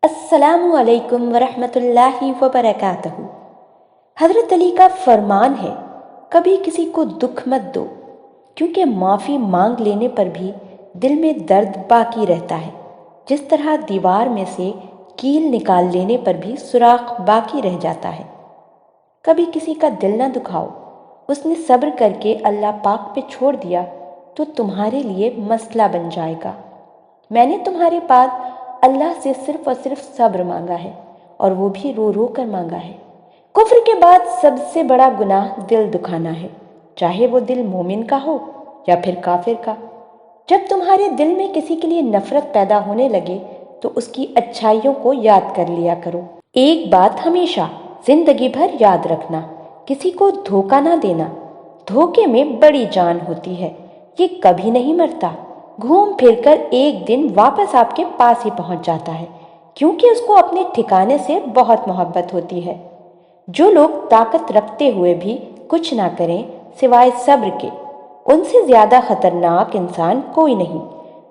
السلام علیکم ورحمۃ اللہ وبرکاتہ۔ حضرت علی کا فرمان ہے، کبھی کسی کو دکھ مت دو، کیونکہ معافی مانگ لینے پر بھی دل میں درد باقی رہتا ہے، جس طرح دیوار میں سے کیل نکال لینے پر بھی سوراخ باقی رہ جاتا ہے۔ کبھی کسی کا دل نہ دکھاؤ، اس نے صبر کر کے اللہ پاک پہ چھوڑ دیا تو تمہارے لیے مسئلہ بن جائے گا۔ میں نے تمہارے پاس اللہ سے صرف اور صرف صبر مانگا ہے، اور وہ بھی رو رو کر مانگا ہے۔ کفر کے بعد سب سے بڑا گناہ دل دکھانا ہے، چاہے وہ دل مومن کا ہو یا پھر کافر کا۔ جب تمہارے دل میں کسی کے لیے نفرت پیدا ہونے لگے تو اس کی اچھائیوں کو یاد کر لیا کرو۔ ایک بات ہمیشہ زندگی بھر یاد رکھنا، کسی کو دھوکہ نہ دینا۔ دھوکے میں بڑی جان ہوتی ہے، یہ کبھی نہیں مرتا، گھوم پھر کر ایک دن واپس آپ کے پاس ہی پہنچ جاتا ہے، کیونکہ اس کو اپنے ٹھکانے سے بہت محبت ہوتی ہے۔ جو لوگ طاقت رکھتے ہوئے بھی کچھ نہ کریں سوائے صبر کے، ان سے زیادہ خطرناک انسان کوئی نہیں۔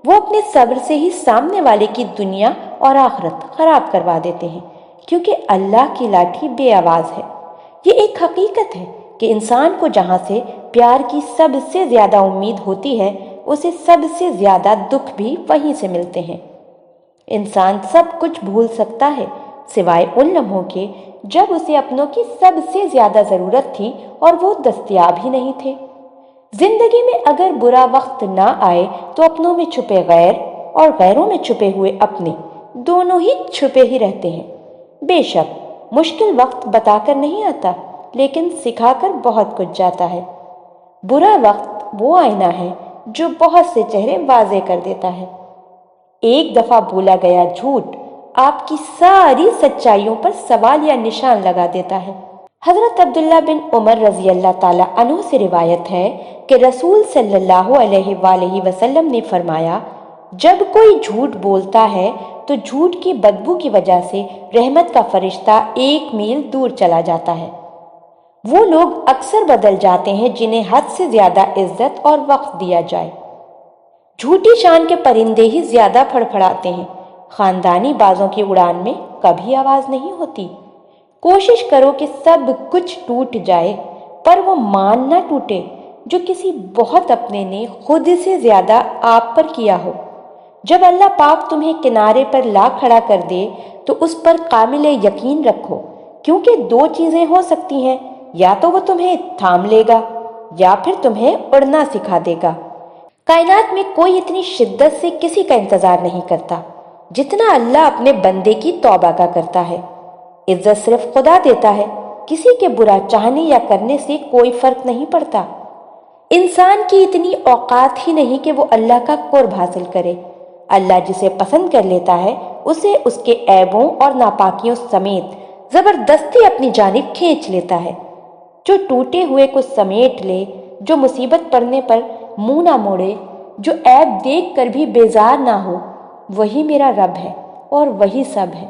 وہ اپنے صبر سے ہی سامنے والے کی دنیا اور آخرت خراب کروا دیتے ہیں، کیونکہ اللہ کی لاٹھی بے آواز ہے۔ یہ ایک حقیقت ہے کہ انسان کو جہاں سے پیار کی سب سے زیادہ امید ہوتی ہے، اسے سب سے زیادہ دکھ بھی وہیں سے ملتے ہیں۔ انسان سب کچھ بھول سکتا ہے سوائے ان لمحوں کے جب اسے اپنوں کی سب سے زیادہ ضرورت تھی اور وہ دستیاب ہی نہیں تھے۔ زندگی میں اگر برا وقت نہ آئے تو اپنوں میں چھپے غیر اور غیروں میں چھپے ہوئے اپنے، دونوں ہی چھپے ہی رہتے ہیں۔ بے شک مشکل وقت بتا کر نہیں آتا، لیکن سکھا کر بہت کچھ جاتا ہے۔ برا وقت وہ آئینہ ہے جو بہت سے چہرے واضح کر دیتا ہے۔ ایک دفعہ بولا گیا جھوٹ آپ کی ساری سچائیوں پر سوال یا نشان لگا دیتا ہے۔ حضرت عبداللہ بن عمر رضی اللہ تعالیٰ عنہ سے روایت ہے کہ رسول صلی اللہ علیہ وآلہ وسلم نے فرمایا، جب کوئی جھوٹ بولتا ہے تو جھوٹ کی بدبو کی وجہ سے رحمت کا فرشتہ 1 میل دور چلا جاتا ہے۔ وہ لوگ اکثر بدل جاتے ہیں جنہیں حد سے زیادہ عزت اور وقت دیا جائے۔ جھوٹی شان کے پرندے ہی زیادہ پھڑپھڑاتے ہیں، خاندانی بازوں کی اڑان میں کبھی آواز نہیں ہوتی۔ کوشش کرو کہ سب کچھ ٹوٹ جائے، پر وہ مان نہ ٹوٹے جو کسی بہت اپنے نے خود سے زیادہ آپ پر کیا ہو۔ جب اللہ پاک تمہیں کنارے پر لا کھڑا کر دے تو اس پر کامل یقین رکھو، کیونکہ 2 چیزیں ہو سکتی ہیں، یا تو وہ تمہیں تھام لے گا یا پھر تمہیں اڑنا سکھا دے گا۔ کائنات میں کوئی اتنی شدت سے کسی کا انتظار نہیں کرتا جتنا اللہ اپنے بندے کی توبہ کا کرتا ہے۔ عزت صرف خدا دیتا ہے، کسی کے برا چاہنے یا کرنے سے کوئی فرق نہیں پڑتا۔ انسان کی اتنی اوقات ہی نہیں کہ وہ اللہ کا قرب حاصل کرے۔ اللہ جسے پسند کر لیتا ہے اسے اس کے عیبوں اور ناپاکیوں سمیت زبردستی اپنی جانب کھینچ لیتا ہے۔ جو ٹوٹے ہوئے کو سمیٹ لے، جو مصیبت پڑنے پر منہ نہ موڑے، جو عیب دیکھ کر بھی بیزار نہ ہو، وہی میرا رب ہے اور وہی سب ہے۔